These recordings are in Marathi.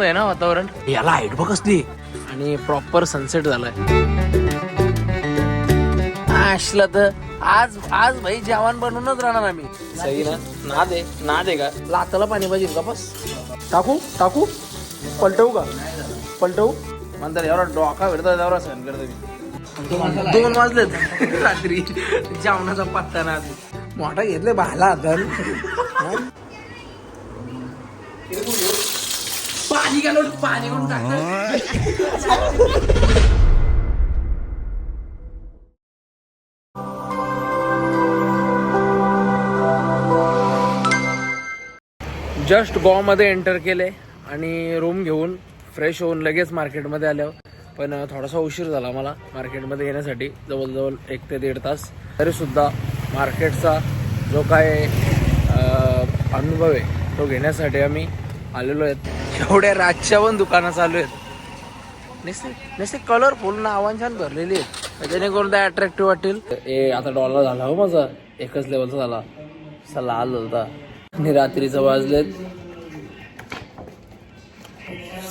आहे ना वातावरण. याला हाईट बघ असली आणि प्रॉपर सनसेट झालाय. असला तर आज आज भाई जेवण बनवूनच राहणार आम्ही. सही ना. नाद आहे का लाताला पाणी पाहिजे का. बस टाकू पलटवू का पलटवू म्हणतात. एवढा डोका भेटतो एवढा सहन करतो मी. 2 वाजलेत रात्री जेवणाचा पत्ता ना. मोठा घेतले भाला हातात. पाणी घालून पाणी करून टाकलं. जस्ट गोवामध्ये एंटर केले आणि रूम घेऊन फ्रेश होऊन लगेच मार्केटमध्ये आलो. पण थोडासा उशीर झाला मला मार्केटमध्ये येण्यासाठी, जवळजवळ 1 ते 1.5 तास. तरीसुद्धा मार्केटचा जो काय अनुभव आहे तो घेण्यासाठी आम्ही आलेलो आहेत. एवढ्या रातच्या पण दुकानं चालू आहेत. नुसते कलरफुल नावांछान भरलेली आहेत जेणेकरून त्या अट्रॅक्टिव्ह वाटेल. आता डॉलर झाला हो माझा, एकच लेवलचा झाला. लाल होता आणि रात्रीचं वाजलेत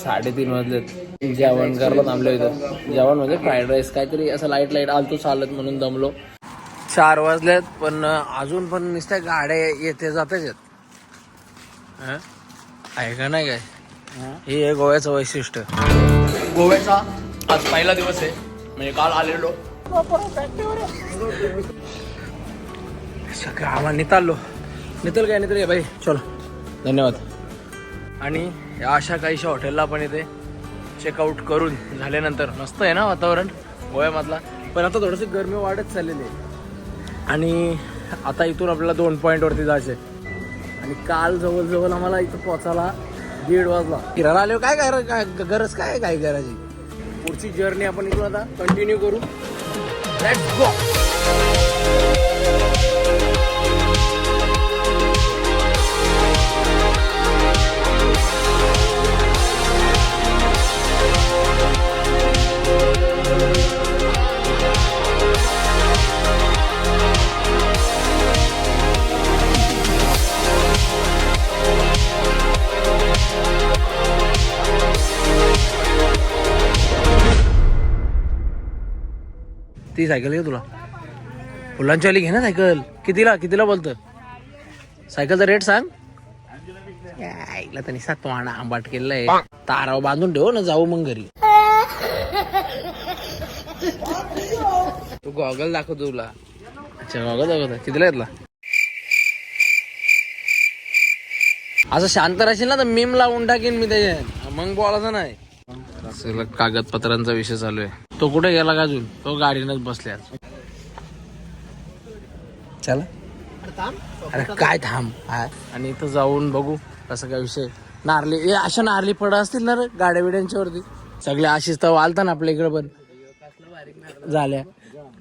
3:30 वाजलेत. जेवण करायला थांबलो इथं. जेवण म्हणजे फ्राईड राईस काहीतरी असं लाईट आलतो चालत म्हणून दमलो. 4 वाजलेत पण अजून पण नुसत्या गाड्या येते जातेच आहेत. आहे का नाही काय. हे आहे गोव्याचं वैशिष्ट्य. गोव्याचा आज पहिला दिवस आहे, म्हणजे काल आलेलो सगळं आम्हाला निताल काय भाई. चलो धन्यवाद. आणि अशा काहीशा हॉटेलला पण इथे चेकआउट करून झाल्यानंतर मस्त आहे ना वातावरण गोव्यामधला. पण आता थोडीशी गरमी वाढत चाललेली आहे आणि आता इथून आपल्याला 2 पॉईंटवरती जायचं आहे. आणि काल जवळजवळ आम्हाला इथं पोचायला 1:30 वाजला. फिरायला आलो काय गरज काय करायची. पुढची जर्नी आपण इथून आता कंटिन्यू करू. Let's go. ती सायकल घे तुला. फुलांची वाली घे ना सायकल. कितीला बोलतं. सायकलचा रेट सांग. ऐकला त्यांनी 7 वाणा आंबाट केलेला आहे. ताराव बांधून ठेव ना, जाऊ मग घरी. तू गॉगल दाखव तुला. अच्छा गॉगल दाखवता. कितीला घेतला. असं शांत राहशील ना तर मीम लावून टाकीन मी त्याच्यात. मग बोलायचं नाही. असं कागदपत्रांचा विषय चालू आहे. तो कुठे गेला का अजून. तो गाडीनच बसल्या. चला अरे काय थांब. आणि इथं जाऊन बघू कसं काय विषय. नारली अशा नारली फळं असतील ना रे गाड्या बिड्यांच्या वरती. सगळ्या अशीच तर वालता ना आपल्या इकडे पण झाल्या.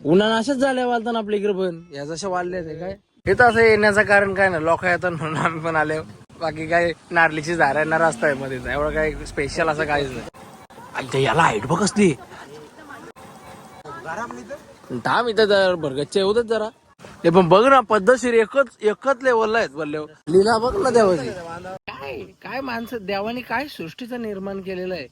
उन्हाळा अशाच झाल्या वालता ना आपल्या इकडे पण. या जशा वाढल्या ते काय. इथं असं येण्याचं कारण काय ना, लोक येतात म्हणून आम्ही पण आले. बाकी काय नारलीची झाड आहे ना रस्ता आहे मध्ये. एवढं काय स्पेशल असं काहीच नाही. आणि याला हाईट बघ असली. थांब इथं जर भरगच्चे होतच जरा. ते पण बघ ना पद्धतशीर एकच लेवलला आहेत. बोलले लीला बघ ना देवाची. काय माणसं देवानी काय सृष्टीचं निर्माण केलेलं आहे.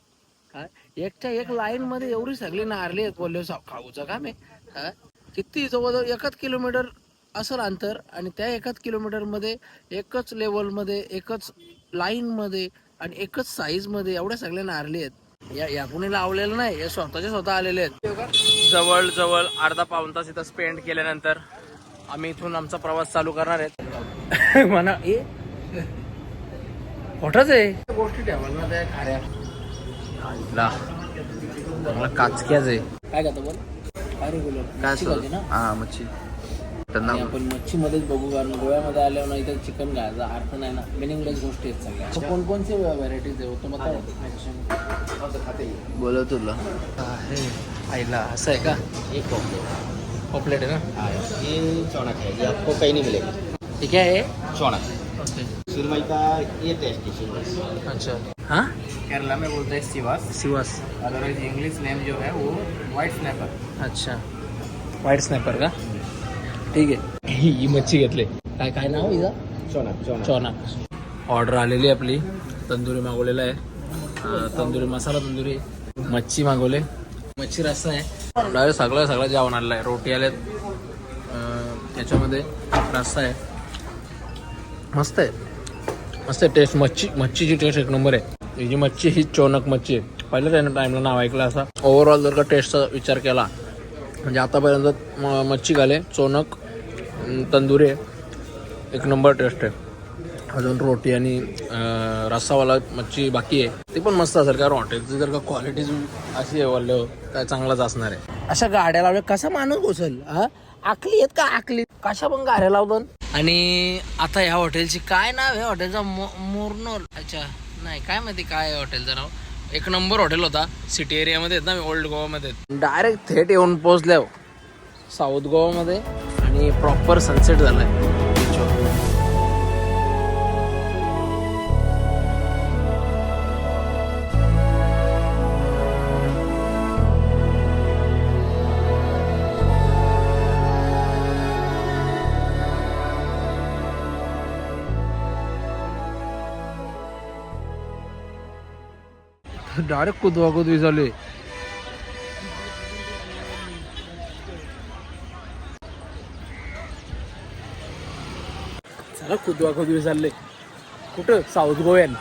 एकच्या एक लाईन मध्ये एवढी सगळी नारली आहेत. बोलले खाऊचं काम आहे. किती जवळजवळ 1 किलोमीटर असं अंतर आणि त्या 1 किलोमीटर मध्ये एकच लेवल मध्ये, एकच लाईन मध्ये आणि एकच साईज मध्ये एवढ्या सगळ्या नारली आहेत. या कुणी लावलेलं नाही, हे स्वतः आलेले आहेत. जवळ अर्धा-पाऊण तास इथं स्पेंड केल्यानंतर आम्ही इथून आमचा प्रवास चालू करणार आहेत. म्हणा खोटच आहे गोष्टी ठेवाल ना त्या खाऱ्या. काचक्याच आहे. काय करतो बोल. काय मच्छी. आपण मच्छी मध्येच बघू, कारण गोव्यामध्ये आल्यावर ना इथं चिकन खायचा अर्थ नाही ना. मिनिंगलेस गोष्टी आहेत सगळ्या. कोणकोणचे व्हरायटीज आहे तो मग बोलव तुला. आईला असं आहे का. एक पॉपलेट है ना. ये चौनक है, ये आपको कहीं नहीं मिलेगा. ठीक है. चौनक. ओके. सुरमई का ये टेस्ट है सुरमई. अच्छा. हाँ केरला में बोलते हैं सिवास. अदरवाइज इंग्लिश नेम जो है वो व्हाइट स्नैपर. अच्छा व्हाईट स्नॅपर का. ठीक आहे. ही मच्छी घेतली. काय नाव हिचा. चौनक. चौनक. ऑर्डर आलेली आपली. तंदुरी मागवलेला आहे तंदुरी मसाला तंदुरी, मच्छी मागवले, मच्छी रस्सा आहे. डायरेक्ट सगळं जेवण आलेलं आहे. रोटी आल्यात, त्याच्यामध्ये रस्सा आहे. मस्त आहे टेस्ट. मच्छीची टेस्ट एक नंबर आहे. ही जी मच्छी ही चोनक मच्छी आहे. पहिल्या टाईमला नाव ऐकलं असा. ओव्हरऑल जर का टेस्टचा विचार केला म्हणजे आतापर्यंत मच्छी घाले, चोनक, तंदुरी आहे, एक नंबर टेस्ट आहे. अजून रोटी आणि रस्सावाला मच्छी बाकी आहे, ते पण मस्त असेल. कारण हॉटेलची जर का क्वालिटी अशी आहे वरले काय चांगलाच असणार आहे. अशा गाड्या लावल्या कसा माणूस घुसल? हा, आकली आहेत का? आकली कशा पण गाड्या लावतात. आणि आता ह्या हॉटेलची काय नाव आहे? हॉटेलचा मोरनोल. अच्छा, नाही काय माहिती काय आहे हॉटेलचं नाव. एक नंबर हॉटेल होता. सिटी एरियामध्ये आहेत ना, ओल्ड गोवामध्ये. डायरेक्ट थेट येऊन पोहोचल्या साऊथ गोवामध्ये आणि प्रॉपर सनसेट झालाय. डायरेक्ट कुदवा झाले. चला कुदवा चालले कुठं? साऊथ गोव्यान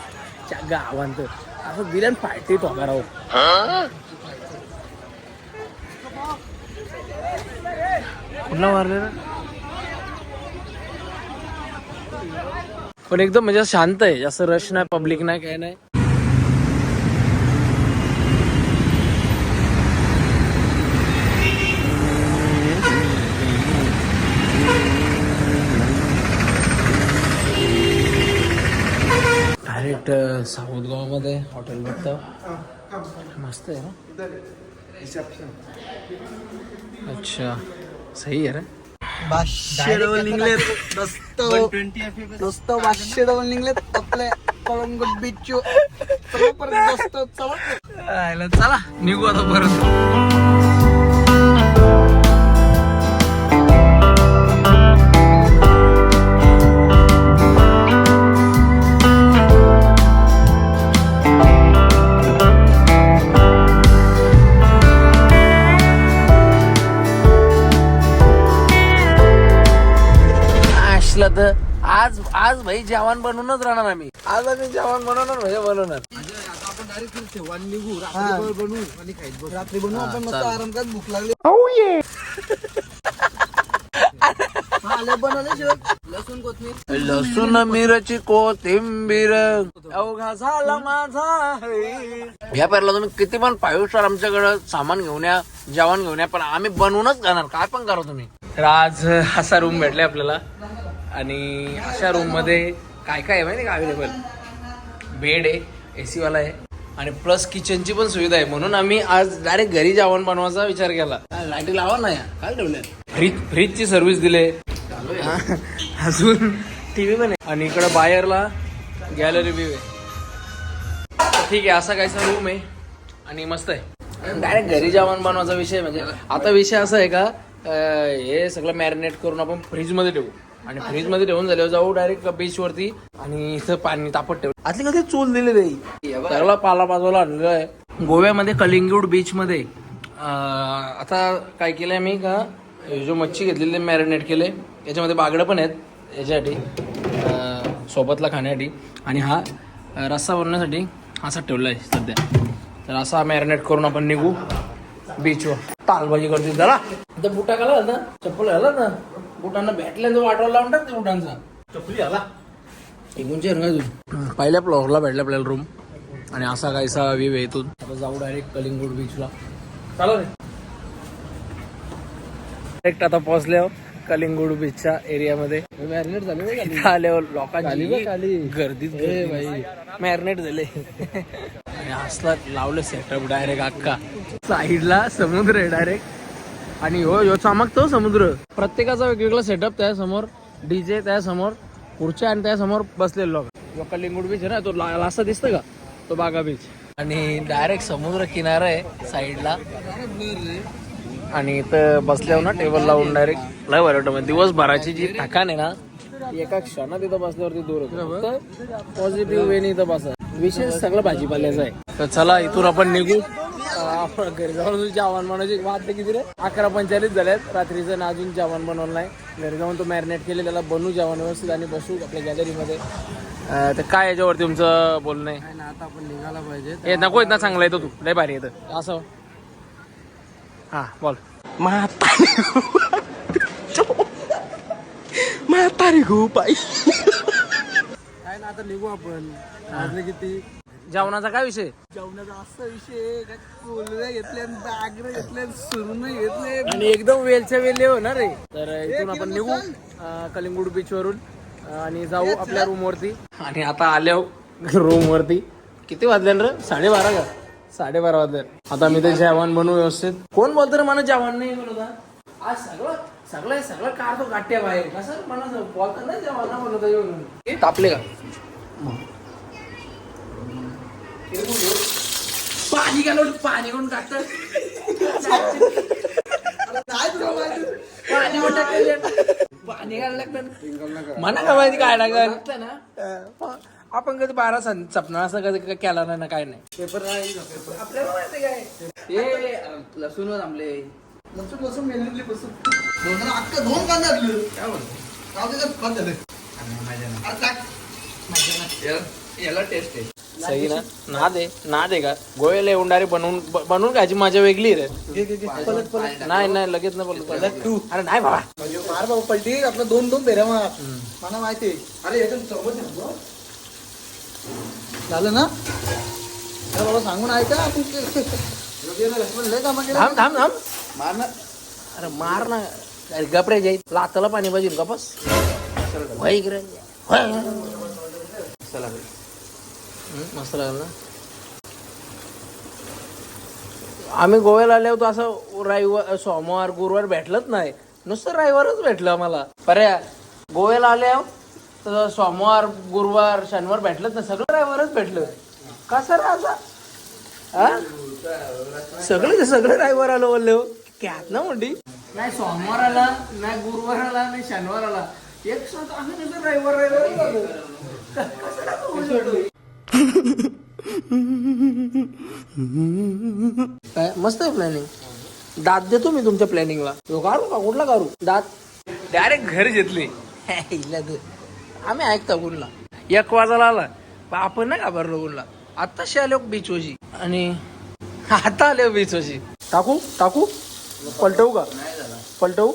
च्या गावांत असं दिल्यान पार्टी तो राव. कुठला मारले ना, पण एकदम म्हणजे शांत आहे. जास्त रश नाही, पब्लिक नाही, काय नाही. डायरेक्ट साऊथ गोवामध्ये हॉटेल बघतो. मस्त आहे ना. अच्छा, सही आहे रे. 500 डबल निघलेत दोस्त 500 डबल निघलेत आपल्या कळंगूट बीच. चला निघू आता परत. तर आज भाई जेवण बनवूनच राहणार आम्ही. आज आम्ही जेवण बनवणार म्हणजे बनवणार. आपण डायरेक्ट निघू, रात्री बनवू आणि खायचं. रात्री बनवू आपण मस्त आराम करत. भूक लागली लसूण कोथिंबीर, लसूण मिरची कोथिंबीर अवघा झाला माझा. या पेरला तुम्ही किती पण 5 स्टार आमच्याकडे सामान घेऊन या, जेवण घेऊन या, पण आम्ही बनवूनच जाणार. काय पण करा तुम्ही. तर आज असा रूम भेटले आपल्याला आणि अशा रूम मध्ये काय काय आहे माहिती का? अवेलेबल बेड आहे, AC वाला आहे आणि प्लस किचनची पण सुविधा आहे. म्हणून आम्ही आज डायरेक्ट घरी जेवण बनवायचा विचार केला. लाईटी लावा ना, या काय ठेवलंय. फ्रीजची सर्व्हिस दिले, अजून TV पण आहे आणि इकडे बाहेरला गॅलरी व्यू आहे. ठीक आहे, असा काहीसा रूम आहे आणि मस्त आहे. डायरेक्ट घरी जेवण बनवायचा विषय म्हणजे आता विषय असा आहे का, हे सगळं मॅरिनेट करून आपण फ्रीजमध्ये ठेवू आणि फ्रीजमध्ये ठेवून झाल्यावर जाऊ डायरेक्ट बीच वरती आणि इथं पाणी तापत ठेवू. आतली कधी चूल दिलेली आहे, सगळा पाला बाजूला आणलेला आहे. गोव्यामध्ये कलिंगूड बीच मध्ये आता काय केलंय मी का, जो मच्छी घेतलेली मॅरिनेट केले. याच्यामध्ये बागडं पण आहेत याच्यासाठी सोबतला खाण्यासाठी आणि हा रस्सा बनवण्यासाठी असा ठेवला आहे सध्या. तर असा मॅरिनेट करून आपण निघू बीचवर. तालबाजी करते जरा. इथं बुटा घाला ना, चप्पल घाला ना, बुटांना भेटल्याचं वाटवा लावून टाक ते बुटांचा. चप्पली घाला एकूणचे पहिल्या फ्लोअरला भेटला आपल्याला रूम आणि असा काहीसा व्ह्यू आहे इथून. आता जाऊ डायरेक्ट कलिंगूड बीचला. चालू रे. डायरेक्ट आता पोहोचल्यावर कलिंगूड बीचच्या एरियामध्ये मॅरिनेट झाले. आल्यावर लोकांची गर्दीत भाई मॅरिनेट झाले आणि असला लावलं सेटअप डायरेक्ट अख्खा. साईडला समुद्र आहे डायरेक्ट आणि हो चमकतो समुद्र. प्रत्येकाचा वेगवेगळा सेटअप. त्यासमोर DJ, त्यासमोर खुर्च्या आणि त्यासमोर बसलेले लोक. जो कलिंगूड बीच आहे ना, तो लासा दिसतं का, तो बागा बीच. आणि डायरेक्ट समुद्र किनारा आहे साईडला आणि इथं बसल्यावर ना टेबल लावून डायरेक्ट लय बरं वाटतं. दिवसभराची जी थकान आहे ना, एका क्षणात इथं बसल्यावरती दूर होतं. पॉझिटिव्ह वेने इथं बसा. विशेष सगळं भाजीपाल्याचं आहे. तर चला इथून आपण निघू. आपण घरी जाऊन जेवण बनवायची वाटते किती रे 11:45 झाल्यात रात्रीचं ना अजून जेवण बनवलं नाही. घरी जाऊन तो मॅरिनेट केले त्याला बनवू जेवण व्यवस्थित आणि बसू आपल्या गॅलरीमध्ये. तर काय याच्यावरती तुमचं बोलणं आहे? ना आता आपण निघायला पाहिजे. हे नको येत ना चांगलं येतो तू लय भारी येतं असं. हा बोल. म्हातारी गो बाई. काय ना आता निघू आपण. वाजले किती? जेवणाचा काय विषय? जेवणाचा असा विषय काय कोलऱ्या घेतल्या बॅगरे घेतल्या सुरून घेतले आणि एकदम वेलच्या वेल होणार रे. तर इथून आपण निघू कलिंगूड बीच वरून आणि जाऊ आपल्या रूम वरती. आणि आता आल्या रूम वरती. किती वाजले रे? 12:30 का? 12:30 वाजले. आता मी ते जेवण बनवू व्यवस्थित. कोण बोलतो रे मला जेवण नाही बनवता? आज सगळं काढतो गाठ्या बाहेर कसं मला बोलता नाही जेवण बनवता येऊन तापले का? पाणी घालून पाणी कोण काढत पाणी घालायला लागतं म्हणा का माहिती काय लागतं ना. आपण कधी 12 चपणार असं कधी केला नाही ना काय नाही. पेपर आपल्याला माहिती काय हे लसूण थांबले. लसूण मेल्ली बसून दोन कांदा आपलं काय म्हणतो याला टेस्ट आहे. सही ना नाद आहे का? गोव्याला येऊन डायरेक्ट बनवून खायची मजा वेगळी रे. नाही लगेच नाही बोलतो. अरे नाही बाबा मार बाबा पलटी आपलं 2-2 फेऱ्या मार. मला माहिती. अरे याच्यात चौबत झालं ना. अरे बाबा सांगून ऐका आपण थांब मार ना. अरे मार ना. अरे गपरे जाईल लाताला पाणी पाहिजे का बस. मस्त लागलं ना. आम्ही गोव्याला आले होतो असं रविवार सोमवार गुरुवार भेटलंच नाही. नुसतं रविवारच भेटलं आम्हाला. पर्या गोव्याला आले तर सोमवार गुरुवार शनिवार भेटलंच नाही. सगळं रविवारच भेटलं. कसं राहता सगळं रविवार आलं बोलले हो. कॅत ना मोठी नाही सोमवार आला नाही गुरुवार आला नाही शनिवार आला. एक साथ आम्ही कसं रविवार काय मस्त आहे प्लॅनिंग. दात देतो मी तुमच्या प्लॅनिंगला. काढू का? कुठला काढू दात? डायरेक्ट घरी घेतली. आम्ही ऐकता गुणला 1 वाजायला आला आपण नाही घाबरलो गुणला. आत्ताशी आलो बीच वशी आणि आता आले बीच वशी. टाकू पलटवू का? पलटवू.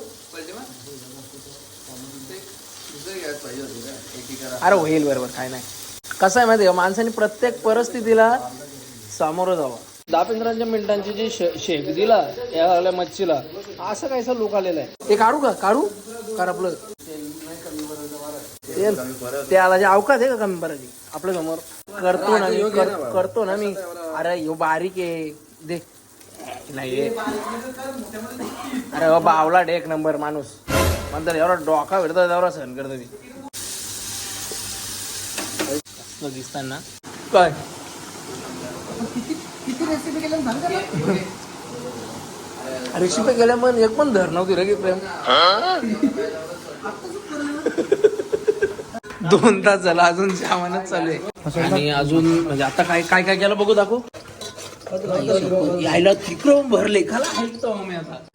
अरे होईल बरोबर काय नाही. कसं आहे माहिती का माणसाने प्रत्येक परिस्थितीला सामोरं जावं. 10-15 मिनिटांची जी शेक दिला या मच्छीला असं काहीसा लुक आलेला आहे. ते काढू कर आपलं तेल त्याला जे अवकाश आहे का कमी करायची आपल्या समोर करतो ना मी. अरे ह्यो बारीक आहे दे नाही. अरे बावला एक नंबर माणूस म्हणतात एवढा डोका भेटतो एवढा सहन करतो मी दिसताना. काय किती रेसिपी केल्या सांग. रेसिपी केल्या पण एक पण धर नव्हती रे प्रेम. 2 तास झाला अजून जेवणच चालू आहे. आणि अजून म्हणजे आता काय केलं बघू दाखव. यायला तिकडं भरले खाला ऐकतो मी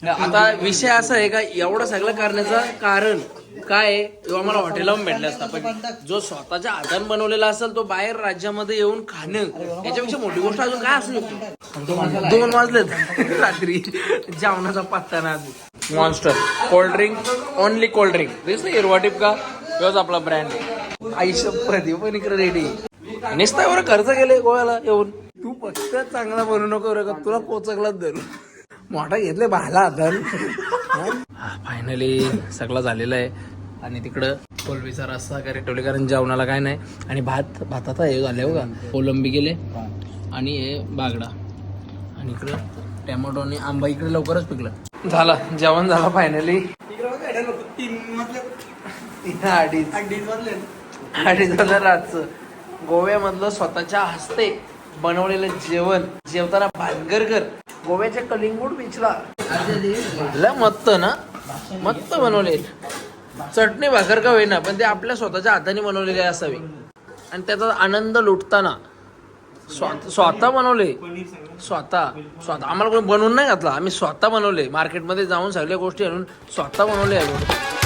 आता विषय असा आहे का एवढं सगळं करण्याचं कारण काय आहे. आम्हाला हॉटेलवर भेटलं असतं पण जो स्वतःच्या हाताने बनवलेला असेल तो बाहेर राज्यामध्ये येऊन खाणं याच्यापेक्षा मोठी गोष्ट अजून काय असू शकते. 2 वाजलेत रात्री जेवणाचा पत्ता ना. मॉन्स्टर कोल्ड्रिंक ओनली कोल्ड्रिंक दिस नाही हिरवा टिपका तोच आपला ब्रँड. आईश प्रदीप पण इकडे रेडी निसता एवढं खर्च केले गोव्याला येऊन. तू फक्त चांगला बनवू नको रे का तुला पोचकलाच धरू. मोठा घेतले भाला हातान. फायनली सगळं झालेलं आहे. आणि तिकडं कोलबीचा रस्सा करे ठेवले कारण जेवणाला काय नाही. आणि भाताचा हे झाले हो का कोलंबी गेले आणि हे बागडा आणि इकडं टॅमॅटो आणि आंबा इकडे लवकरच पिकलं. झाला जेवण झालं फायनली. 2:30 रातचं गोव्यामधलं स्वतःच्या हस्ते बनवलेलं जेवण जेवताना भानगर कर. गोव्याच्या कलिंगूड बीचला मस्त बनवले. चटणी भाकर का होईना पण ते आपल्या स्वतःच्या हाताने बनवलेले असावी आणि त्याचा आनंद लुटताना स्वतः बनवले. स्वतः आम्हाला कोणी बनवून नाही घातला, आम्ही स्वतः बनवले. मार्केटमध्ये जाऊन सगळ्या गोष्टी आणून स्वतः बनवले आहे.